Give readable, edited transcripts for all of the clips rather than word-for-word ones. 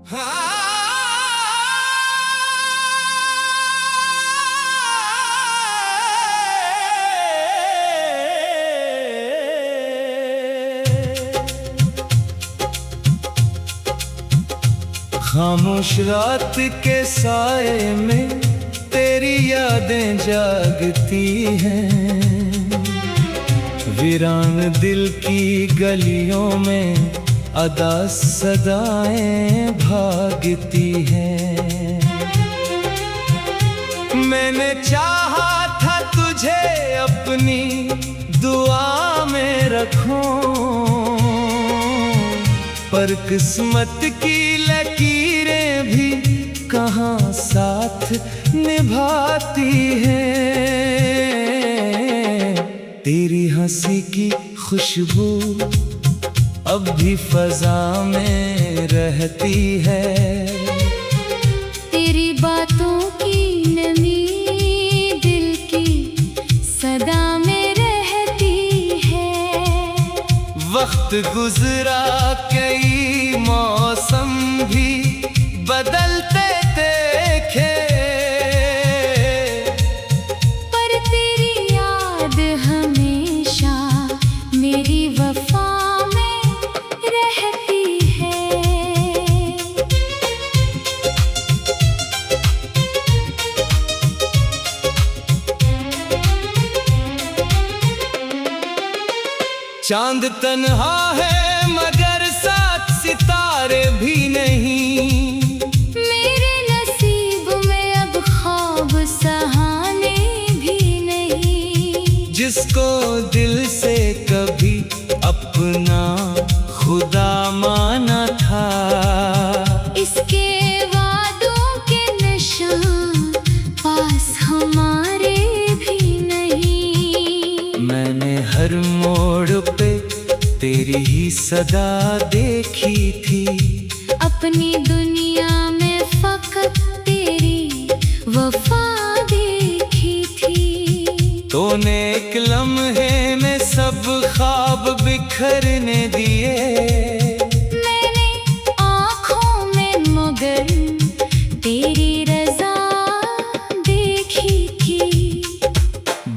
खामोश रात के साए में तेरी यादें जागती हैं, वीरान दिल की गलियों में अदा सदाएं भागती हैं। मैंने चाहा था तुझे अपनी दुआ में रखूं, पर किस्मत की लकीरें भी कहाँ साथ निभाती हैं। तेरी हंसी की खुशबू अब भी फजा में रहती है, तेरी बातों की नमी दिल की सदा में रहती है। वक्त गुजरा कई मौसम भी बदलते देखे, पर तेरी याद हमेशा मेरी वफा में रहती है। चांद तन्हा है मगर साथ सितारे भी नहीं, मेरे नसीब में अब ख्वाब सहाने भी नहीं। जिसको दिल से कभी अपना खुदा माना था, इसके वादों के निशान पास हमारे भी नहीं। मैंने हर मोड़ पे तेरी ही सदा देखी थी, अपनी दुनिया में फकत तेरी वफा देखी थी। तूने एक लम्हे में सब ख्वाब बिखरने दिए, मैंने आँखों में मगर तेरी रज़ा देखी थी।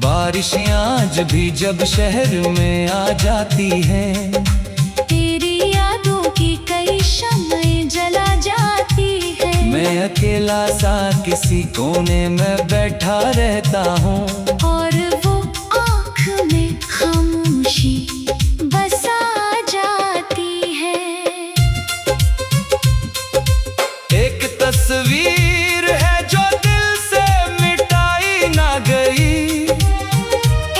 बारिशें आज भी जब शहर में आ जाती हैं, तेरी यादों की कई शम्में जला जाती है। मैं अकेला सा किसी कोने में बैठा रहता हूँ, और वो आँख में खामोशी बसा जाती है। एक तस्वीर है जो दिल से मिटाई ना गई,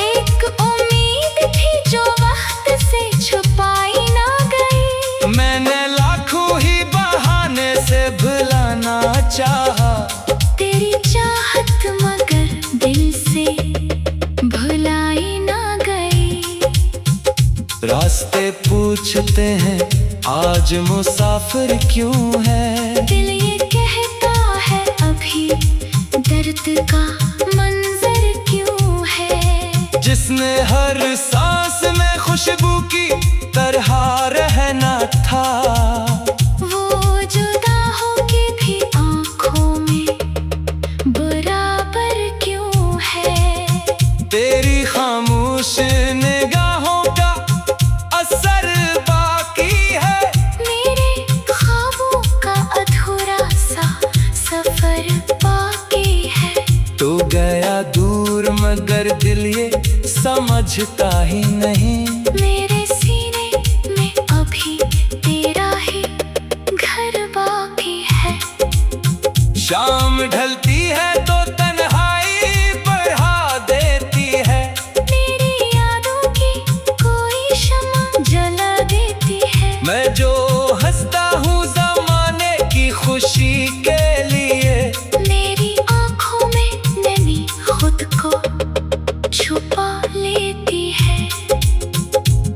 एक उम्मीद थी जो वक्त से छुपाई ना गई। मैंने लाखों ही बहाने से भुलाना चाहा, तेरी चाहत मगर दिल से भुलाई ना गई। रास्ते पूछते हैं आज मुसाफिर क्यों है, दिल ये कहता है अभी दर्द का मंजर क्यों है। जिसने हर सांस में खुशबू की तरह रहना था, वो जुदा होके भी आँखों में बराबर क्यों है। तेरी खामोश निगाहों का असर बाकी है, मेरे ख्वाबों का अधूरा सा सफर बाकी है। तू गया दूर मगर दिल ये समझता ही नहीं, मेरे सीने में अभी तेरा ही घर बाकी है। शाम ढलती है तो तन्हाई बढ़ा देती है, मेरी यादों की कोई शम्मा जला देती है। मैं जो हंसता हूँ ज़माने की खुशी के लिए, मेरी आँखों में नमी खुद को छुपा लेती है।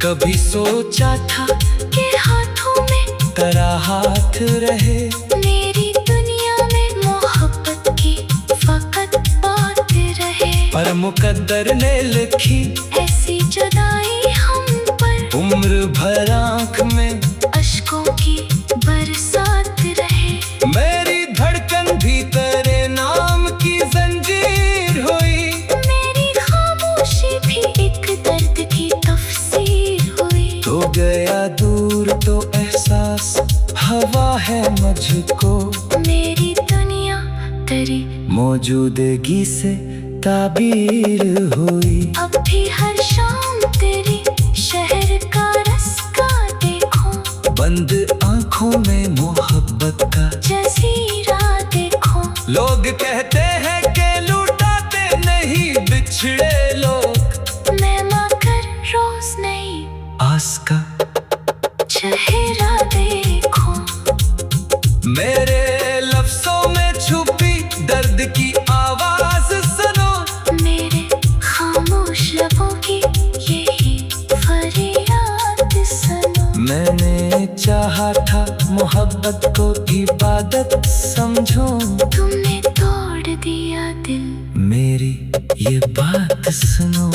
कभी सोचा था कि हाथों में तेरा हाथ रहे, मेरी दुनिया में मोहब्बत की फकत बात रहे। पर मुकद्दर ने लिखी ऐसी जुदाई हम पर, उम्र भर आँख में अश्कों की बरसात रहे। पास हवा है मुझको, मेरी दुनिया तेरी मौजूदगी से ताबीर हुई। अब भी हर शाम तेरी शहर का रास्ता देखो, बंद आंखों में मोहब्बत का जजीरा देखो। लोग कहते हैं कि लुटाते नहीं बिछड़े लोग, मैं मगर रोज नहीं आस का चेहरा देखो। मेरे लफ्जों में छुपी दर्द की आवाज सुनो, मेरे खामोश लबों की यही फरियाद सुनो। मैंने चाहा था मोहब्बत को इबादत समझो, तुमने तोड़ दिया दिल, मेरी ये बात सुनो।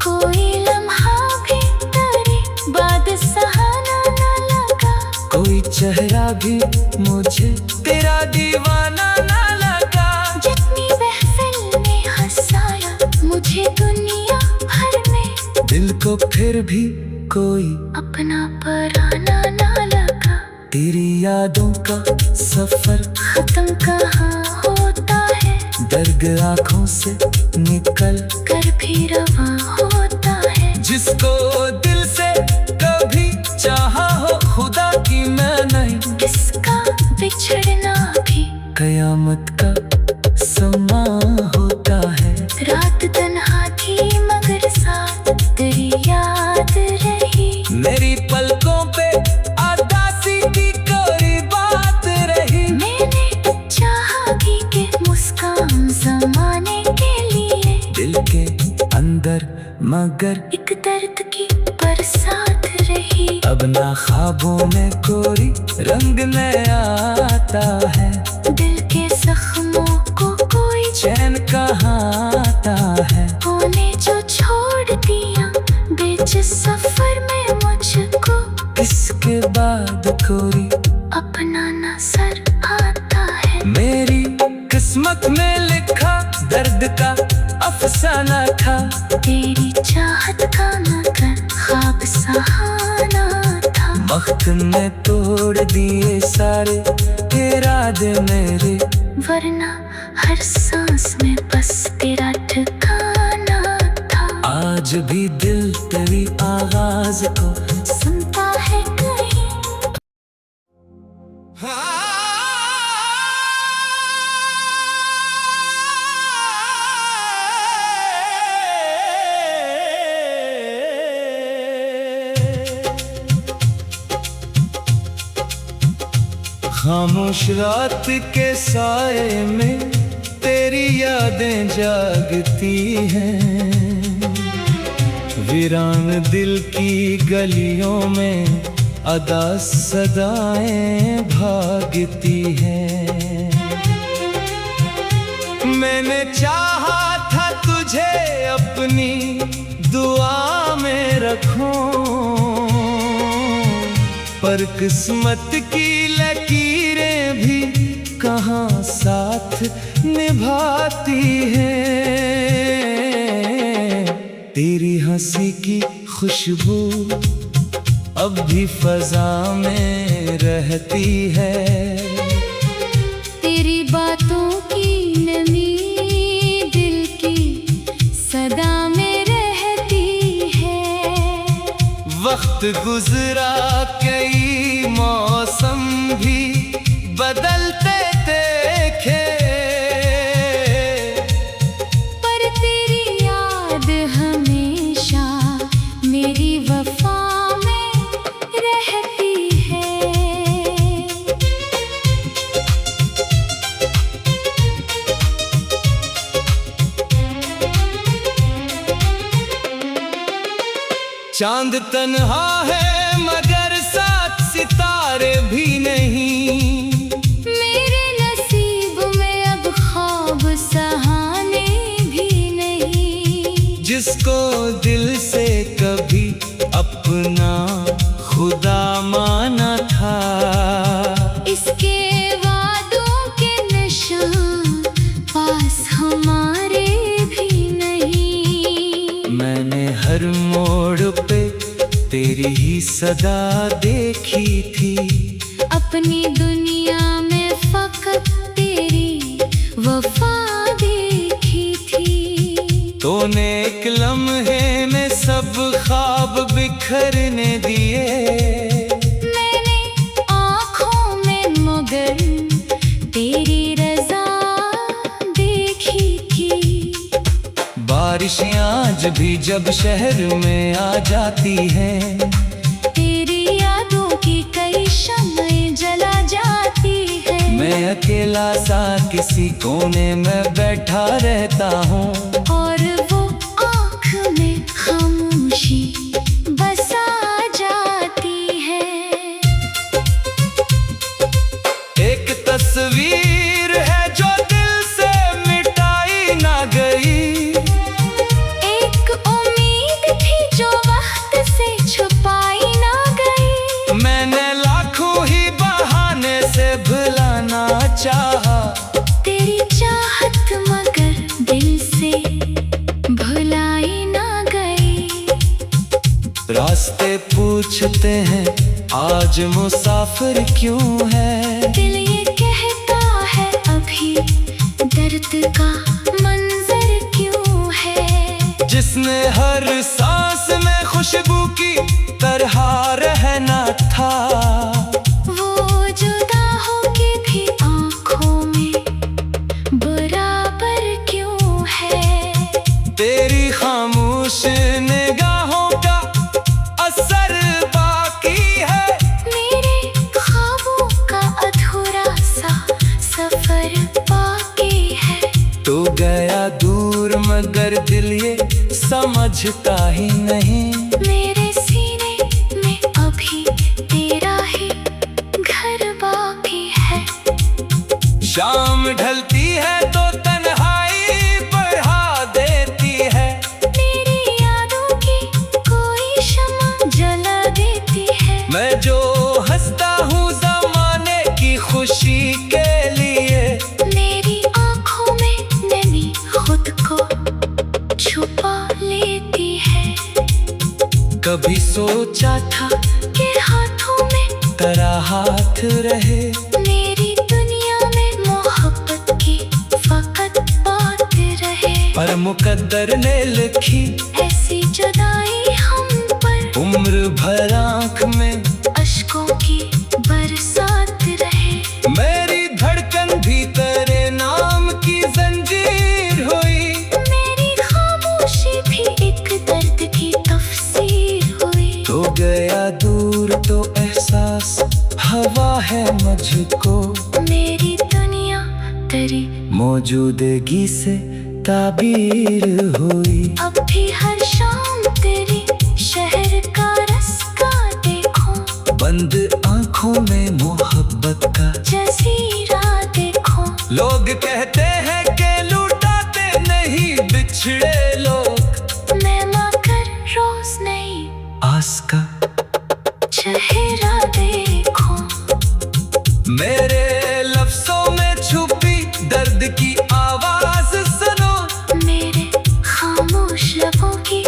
कोई लम्हा भी तेरी बात सहाना न लगा, कोई चेहरा भी मुझे तेरा दीवाना ना लगा। जितनी महफिल ने हंसाया मुझे दुनिया भर में, दिल को फिर भी कोई अपना पराना ना लगा। तेरी यादों का सफर खत्म कहाँ होता है, दर्द आंखों से निकल कर भी रवा होता है। जिसको दिल से कभी चाहा हो खुदा की मैं नहीं, किसका बिछड़ना भी कयामत का समा होता है। रात तन्हा थी मगर साथ तेरी याद रही, मेरी पलकों पे आदासी की कोई बात रही। मैंने चाहा भी कि मुस्कान जमाने के लिए, दिल के अंदर मगर एक दर्द की बरसात रही। अब ना ख्वाबों में कोई रंग नया आता है, दिल के जख्मों को कोई चैन कहाँ आता है। होने जो छोड़ दिया बीच सफर में मुझको, इसके बाद कोई अपना नजर आता है। मेरी किस्मत में लिखा दर्द का अफसाना था, तेरी चाहत का मगर ख्वाब सहाना था। वक्त ने तोड़ दिए सारे इरादे मेरे, वरना हर सांस में बस तेरा ठिकाना था। आज भी दिल तेरी आवाज को सुनता है कहीं, खामोश रात के साए में तेरी यादें जागती हैं, वीरान दिल की गलियों में अदा सदाएं भागती हैं। मैंने चाहा था तुझे अपनी दुआ में रखूं, पर किस्मत की लकीरें भी कहाँ साथ निभाती हैं। तेरी हंसी की खुशबू अब भी फजा में रहती है, तेरी बातों की नमी दिल की सदा में रहती है। वक्त गुजरा कई मौसम भी बदलते देखे, पर तेरी याद हमेशा मेरी वफा में रहती है। चांद तन्हा है मगर साथ सितारे भी नहीं, मेरे नसीब में अब ख्वाब सहाने भी नहीं। जिसको दिल से कभी अपना खुदा माना था, इसके वादों के निशान पास हमारे भी नहीं। मैंने हर मोड़ पे तेरी ही सदा देखी थी। अपनी दुनिया में फकत तेरी वफा देखी थी। तूने एक लम्हे में सब ख्वाब बिखरने दिए। मैंने आँखों में मगर तेरी रज़ा देखी थी। बारिशें आज भी जब शहर में आ जाती हैं, तेरी यादों की कई शम्में जला जाती है। मैं अकेला सा किसी कोने में बैठा रहता हूँ, और वो आँख में खामोशी बसा जाती है। एक तस्वीर है जो दिल से मिटाई ना गई। एक उम्मीद थी जो वक्त से छुपाई ना गई। मैंने लाखों ही बहाने से भुलाना चाहा, तेरी चाहत मगर दिल से भुलाई ना गई। रास्ते पूछते हैं आज मुसाफिर क्यों है। दिल ये कहता है अभी दर्द का मंजर क्यों है। जिसने हर सांस में खुशबू की तरह रहना था, वो जुदा होके भी आँखों में बराबर क्यों है। तेरी खामोश निगाहों का असर बाकी है। मेरे ख्वाबों का अधूरा सा सफर बाकी है। तू गया दूर मगर दिल ये समझता ही नहीं। मेरे सीने में अभी तेरा ही घर बाकी है। शाम ढलती है तो तन्हाई बढ़ा देती है। मेरी यादों की कोई शम्मा जला देती है। मैं जो हंसता हूँ ज़माने की खुशी के लिए, मेरी आँखों में नमी खुद को छुपा लेती है। कभी सोचा था कि हाथों में तेरा हाथ रहे। मेरी दुनिया में मोहब्बत की फकत बात रहे। पर मुकद्दर ने लिखी ऐसी जुदाई हम पर, उम्र भर आँख में अश्कों की बरसात रहे। मेरी धड़कन भी तेरे नाम की जंजीर हुई। मेरी खामोशी भी एक दर्द की तफसीर हुई। तो गया दूर तो एहसास हवा है मुझको। मेरी दुनिया तेरी मौजूदगी से ताबीर हुई। अब भी हर शाम तेरी शहर का रास्ता देखो। बंद आँखों में मोहब्बत का जज़ीरा देखो। लोग कहते हैं कि लुटाते नहीं बिछड़े लोग। मैं मगर रोज नहीं आस का चेहरा देखो। मेरे लफ्जों में छुपी दर्द की आवाज सुनो। मेरे खामोश लबों की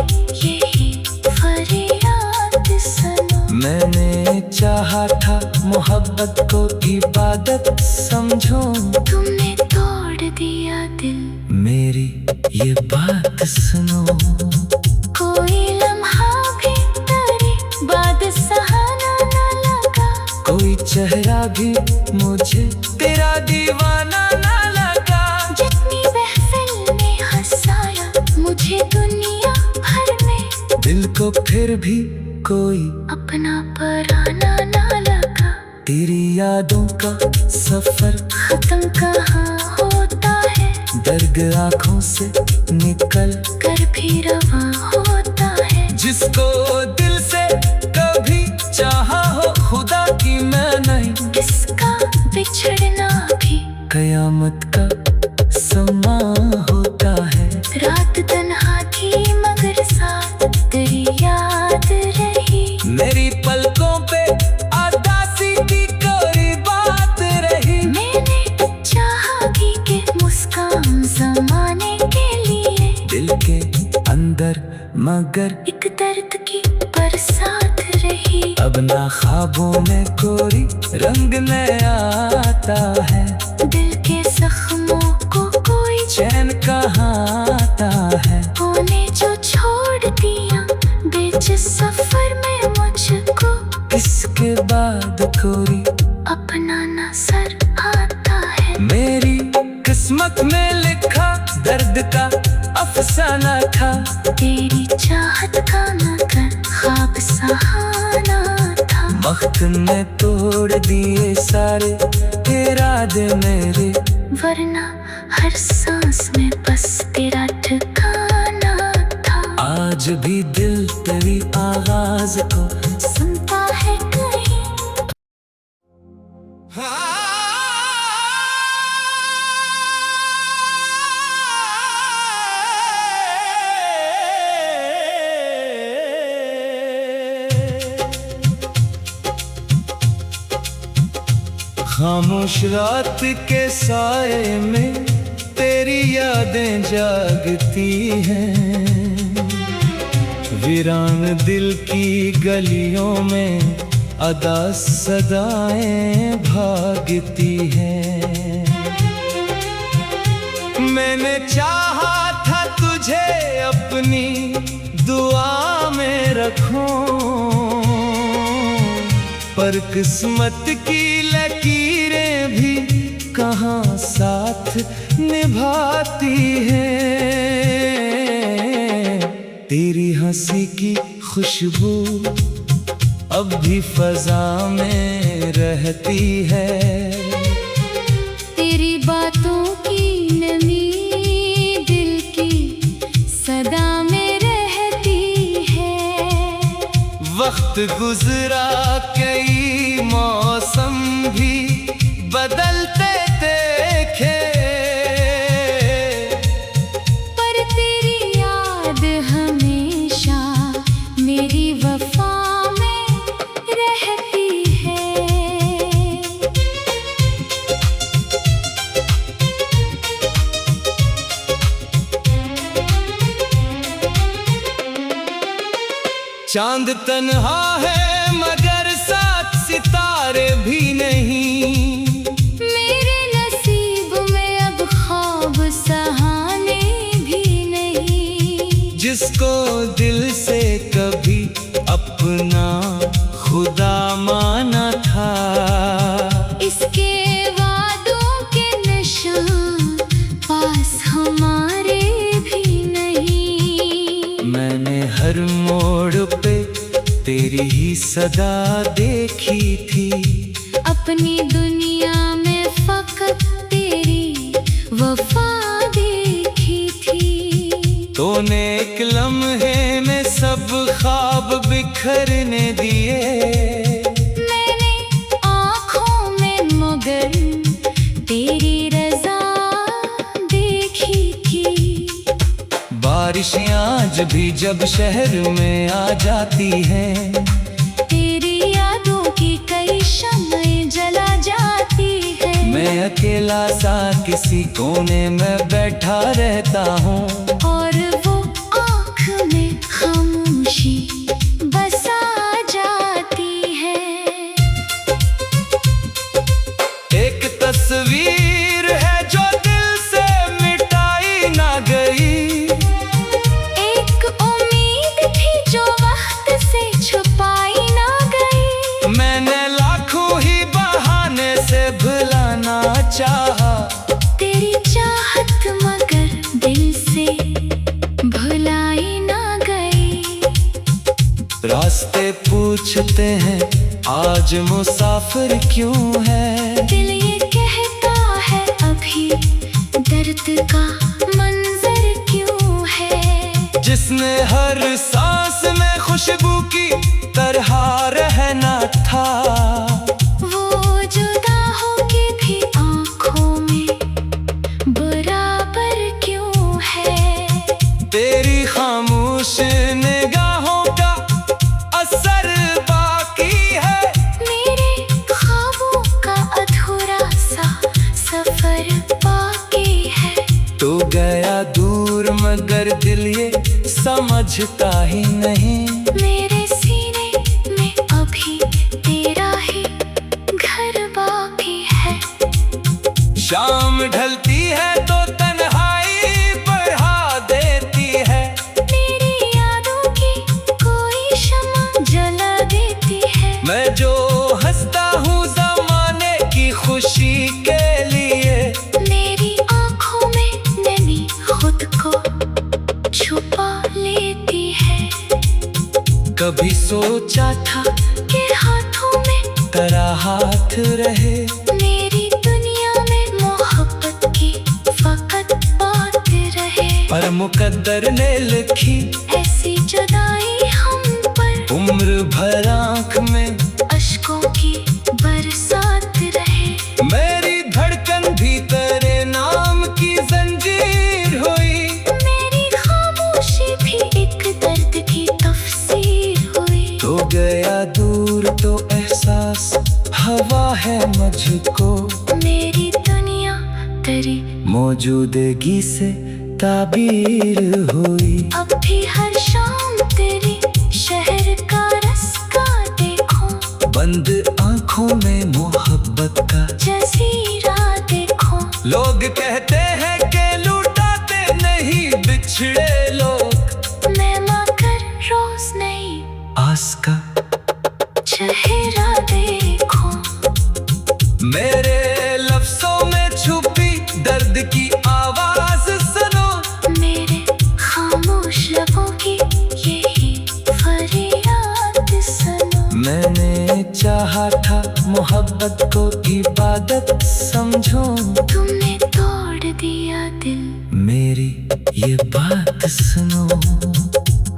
यही फरियाद सुनो। मैंने चाहा था मोहब्बत को इबादत समझो। तुमने तोड़ दिया दिल। मेरी ये बात सुनो। कोई लम्हा भी तेरी बात सहाना न लगा। कोई चेहरा भी मुझे तेरा दीवाना ना लगा। जितनी महफिल ने हंसाया मुझे दुनिया भर में, दिल को फिर भी कोई अपना पराना ना लगा। तेरी यादों का सफर खत्म कहाँ होता है, दर्द आँखों से निकल कर भी रवा होता है। जिसको दिल से कभी चाहा हो खुदा की मैं नहीं। किसका बिछड़ना भी कयामत का समा होता है। रात तन्हा थी मगर साथ तेरी याद रही। मेरी पलकों पे आदासी की कोई बात रही। मैंने चाहा भी कि मुस्कान ज़माने के लिए, दिल के अंदर मगर एक दर्द की बरसात रही। अब ना ख्वाबों में कोई रंग नया आता है। दिल के जख्मों को कोई चैन कहाँ आता है। होने जो छोड़ दिया बीच सफर में मुझको, इसके बाद कोई अपना नजर आता है। मेरी किस्मत में लिखा दर्द का अफसाना था। तेरी चाहत का मगर ख्वाब सहाना था। वक्त ने तोड़ दिए सारे इरादे मेरे, वरना हर सांस में बस तेरा ठिकाना था। आज भी दिल तेरी आवाज को सुनता है कहीं। खामोश रात के साए में तेरी यादें जागती हैं। वीरान दिल की गलियों में अदा सदाएं भागती हैं। मैंने चाहा था तुझे अपनी दुआ में रखूं, पर किस्मत की लकीरें भी कहाँ साथ निभाती हैं। तेरी हंसी की खुशबू अब भी फजा में रहती है। तेरी बातों की नमी दिल की सदा में रहती है। वक्त गुजरा कई मौसम भी बदलते देखे, पर तेरी याद हमेशा मेरी वफा में रहती है। चांद तन्हा है मगर साथ सितारे भी नहीं। मेरे नसीब में अब ख्वाब सहाने भी नहीं। जिसको दिल से कभी अपना खुदा माना था, इसके वादों के निशान पास हमारे भी नहीं। मैंने हर मोड़ पे तेरी ही सदा देखी थी। अपनी दुनिया में फकत तेरी वफा देखी थी। तूने एक लम्हे में सब ख्वाब बिखरने दिए। मैंने आँखों में मगर तेरी रज़ा देखी थी। बारिशें आज भी जब शहर में आ जाती हैं, तेरी यादों की कई शम्में जला जाती है। मैं अकेला सा किसी कोने में बैठा रहता हूँ, और वो आँख में खामोशी बसा जाती है। एक तस्वीर है जो दिल से मिटाई ना गई। एक उम्मीद थी जो वक्त से छुपाई ना गई। मैंने लाखों ही बहाने से भुलाना चाहा। तेरी चाहत मगर दिल से भुलाई ना गई। रास्ते पूछते हैं आज मुसाफिर क्यों है। दिल ये कहता है अभी दर्द का मंजर क्यों है। जिसने हर सांस में खुशबू की तरह रहना था, वो जुदा होके भी आँखों में बराबर क्यों है। तेरी खामोश निगाहों का असर बाकी है। मेरे ख्वाबों का अधूरा सा सफर बाकी है। तो गया दूर मगर दिल ये समझता ही नहीं। मेरे सीने में अभी शाम ढलती है तो तन्हाई बढ़ा देती है। मेरी यादों की कोई शम्मा जला देती है। मैं जो हंसता हूँ ज़माने की खुशी के लिए, मेरी आँखों में नैनी खुद को छुपा लेती है। कभी सोचा था कि हाथों में तेरा हाथ रहे, मेरी दुनिया में मोहब्बत की फकत बात रहे। पर मुकद्दर ने लिखी ऐसी जुदाई हम पर, उम्र भर आँख में अश्कों की बरसात रहे। मेरी धड़कन भी तेरे नाम की जंजीर हुई, मेरी खामोशी भी एक दर्द की तफसीर हुई। तो गया दूर तो एहसास हवा है मुझको, मेरी दुनिया तेरी मौजूदगी से ताबीर हुई। अब भी हर शाम तेरी शहर का रास्ता देखो, बंद आँखों में मोहब्बत का जजीरा देखो। लोग कहते हैं कि लुटाते नहीं बिछड़े लोग, मैं माकर रोज नहीं आस का चेहरा देखो। मेरे लफ्जों में छुपी दर्द की आवाज सुनो, मेरे खामोश लबों की यही फरियाद सुनो। मैंने चाहा था मोहब्बत को इबादत समझो, तुमने तोड़ दिया दिल, मेरी ये बात सुनो।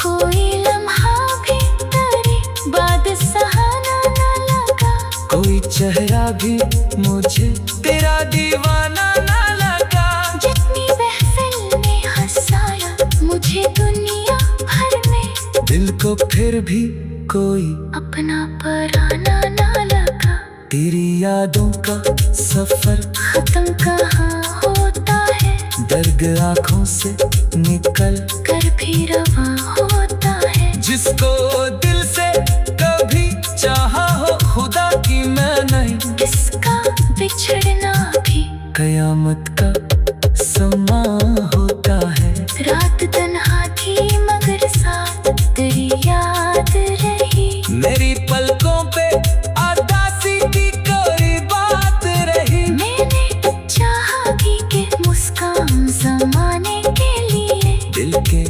कोई लम्हा भी तेरी बात सहाना न लगा, कोई चेहरा भी मुझे तेरा दीवाना ना लगा। जितनी महफिल ने हंसाया मुझे दुनिया भर में, दिल को फिर भी कोई अपना पराना न लगा। तेरी यादों का सफर खत्म कहाँ होता है, दर्द आँखों से निकल कर भी रवा होता है। जिसको दिल से कभी चाहा हो खुदा की मैं नहीं, किसका बिछड़ना भी कयामत का समा होता है। रात तन्हा थी मगर साथ तेरी याद रही। मेरी पलकों पे आदासी की कोई बात रही, मैंने चाहा भी कि मुस्कान जमाने के लिए, दिल के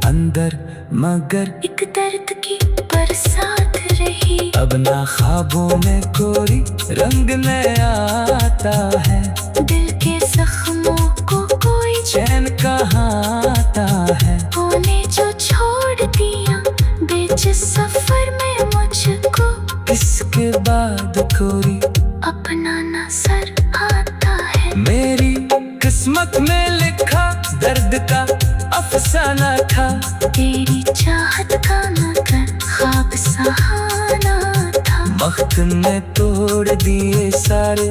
अंदर मगर एक दर्द की बरसात रही। अब ना ख्वाबों में कोई रंग नया आता है, दिल के जख्मों को कोई चैन कहाँ आता है। होने जो छोड़ दिया बीच सफर में मुझको, इसके बाद कोई अपना नजर आता है। मेरी किस्मत में लिखा दर्द का अफसाना था, तेरी चाहत का मगर ख्वाब सहाना था। वक्त ने तोड़ दिए सारे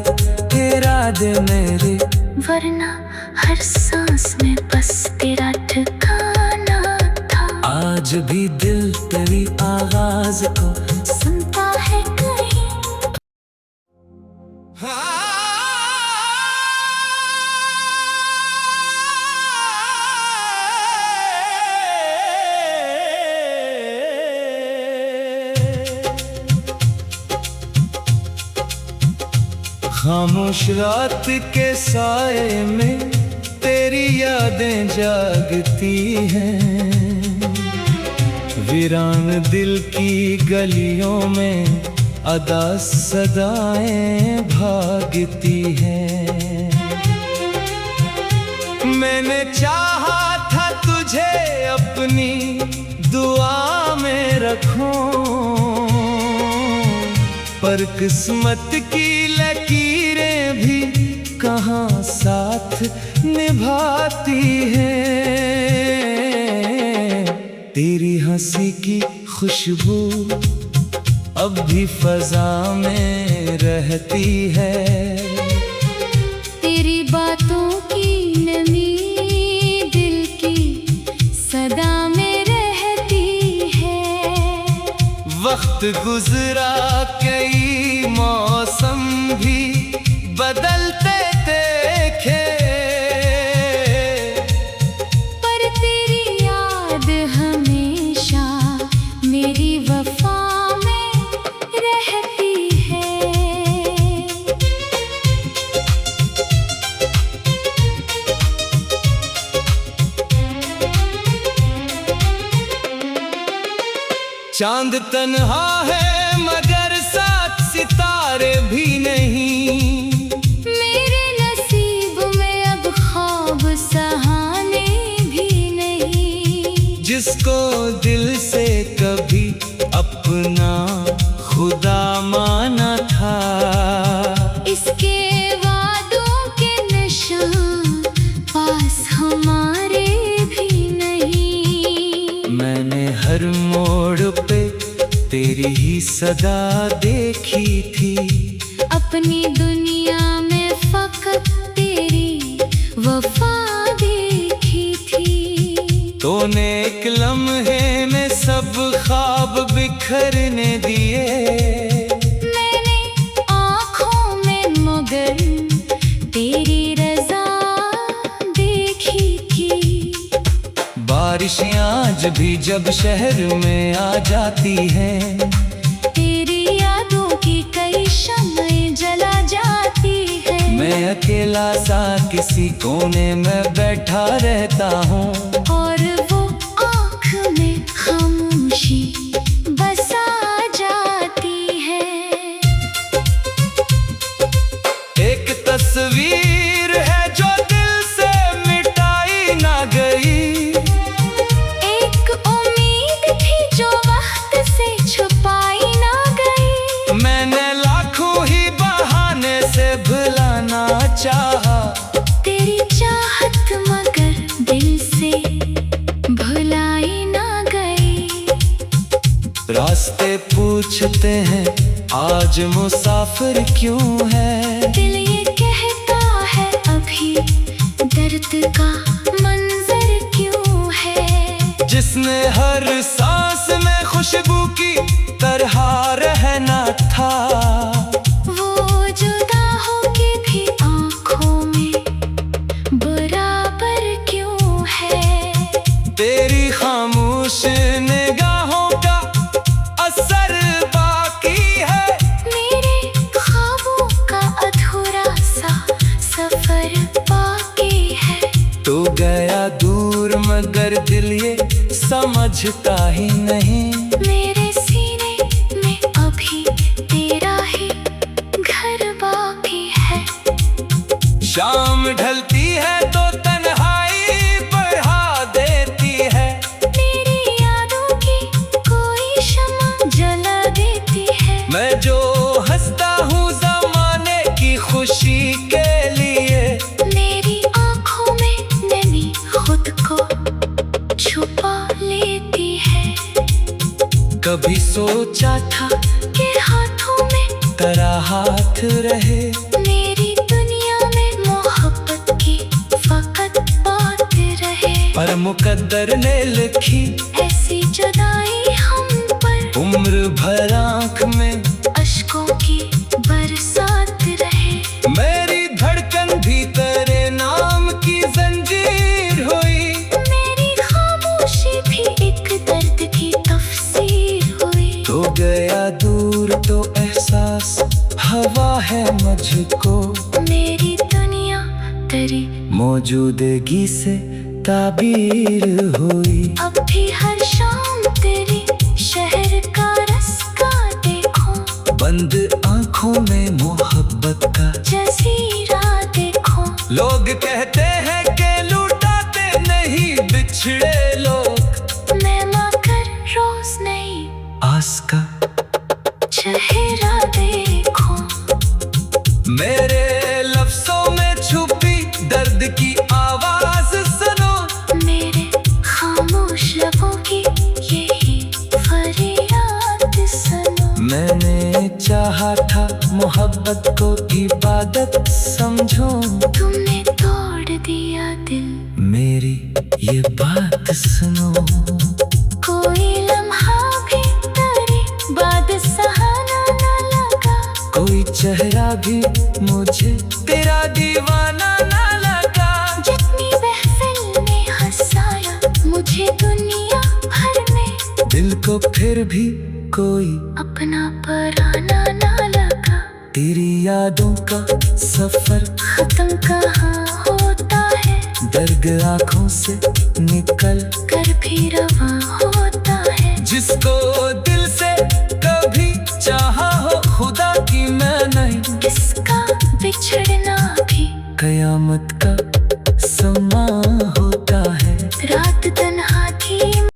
इरादे मेरे, वरना हर सांस में बस तेरा ठिकाना था। आज भी दिल तेरी आवाज को सुनता है कहीं। खामोश रात के साए में तेरी यादें जागती हैं, वीरान दिल की गलियों में अदा सदाएं भागती हैं। मैंने चाहा था तुझे अपनी दुआ में रखूं, पर किस्मत की लकीरें भी कहाँ साथ निभाती हैं। तेरी हंसी की खुशबू अब भी फजा में रहती है, तेरी बातों की नमी दिल की सदा में रहती है। वक्त गुजरा कई मौसम भी बदलते थे चांद तन्हा है मगर साथ सितारे भी नहीं। मेरे नसीब में अब ख्वाब सहाने भी नहीं। जिसको दिल से कभी अपना खुदा माना था, इसके वादों के निशान पास हमारे भी नहीं। मैंने हर मोड़ पे तेरी ही सदा देखी थी। अपनी दुनिया में फकत तेरी वफा देखी थी। तूने एक लम्हे में सब ख्वाब बिखरने दिए। मैंने आँखों में मगर तेरी रज़ा देखी थी। बारिशें आज भी जब शहर में आ जाती हैं, तेरी यादों की कई शम्में जला जाती है। मैं अकेला सा किसी कोने में बैठा रहता हूँ, और वो आँख में खामोशी बसा जाती है। एक तस्वीर है जो दिल से मिटाई ना गई। एक उम्मीद थी जो वक्त से छुपाई ना गई। मैंने लाखों ही बहाने से भुलाना चाहा, तेरी चाहत मगर दिल से भुलाई ना गई। रास्ते पूछते हैं आज मुसाफिर क्यों है। दिल ये कहता है अभी दर्द का मंजर क्यों है। जिसने हर सांस में खुशबू की तरह रहना था, वो जुदा होके भी आँखों में बराबर क्यों है। तेरी खामोश निगाहों का असर बाकी है। मेरे ख्वाबों का अधूरा सा सफर बाकी है। तू गया दूर मगर दिल ये समझता ही नहीं। मेरे सीने में अभी तेरा ही घर बाकी है। शाम ढलती है तो तन्हाई बढ़ा देती है। मेरी यादों की कोई शम्मा जला देती है। मैं जो हंसता हूँ ज़माने की खुशी के लिए, मेरी आँखों में नमी खुद को छुपा लेती है। कभी सोचा था कि हाथों में तेरा हाथ रहे। मेरी दुनिया में मोहब्बत की फकत बात रहे। पर मुकद्दर ने लिखी ऐसी जुदाई हम पर, उम्र भर आँख में अश्कों की बरसात रहे। मेरी धड़कन भी तेरे नाम की जंजीर हुई। मेरी खामोशी भी एक दर्द की तफसीर हुई। तो गया दूर तो एहसास हवा है मुझको। मेरी दुनिया तेरी मौजूदगी से ताबीर हुई। अब भी हर शाम तेरी शहर का रस्का देखो। बंद आँखों में मोहब्बत का जजीरा देखो। लोग कहते हैं कि लुटाते नहीं बिछड़े लोग। मैं मगर रोज नहीं आस का चेहरा देखो। मेरे लफ्जों में छुपी दर्द की आवाज सुनो। मेरे खामोश लबों की यही फरियाद सुनो। मैंने चाहा था मोहब्बत को इबादत समझो। तुमने तोड़ दिया दिल। मेरी ये बात सुनो। कोई लम्हा भी तेरी बात सहाना न लगा। कोई चेहरा भी मुझे तेरा दीवाना ना लगा। जितनी महफिल में हंसाया मुझे दुनिया भर में, दिल को फिर भी कोई अपना पराना ना लगा। तेरी यादों का सफर खत्म कहाँ होता है, दर्द आँखों से निकल कर भी रवां होता है। जिसको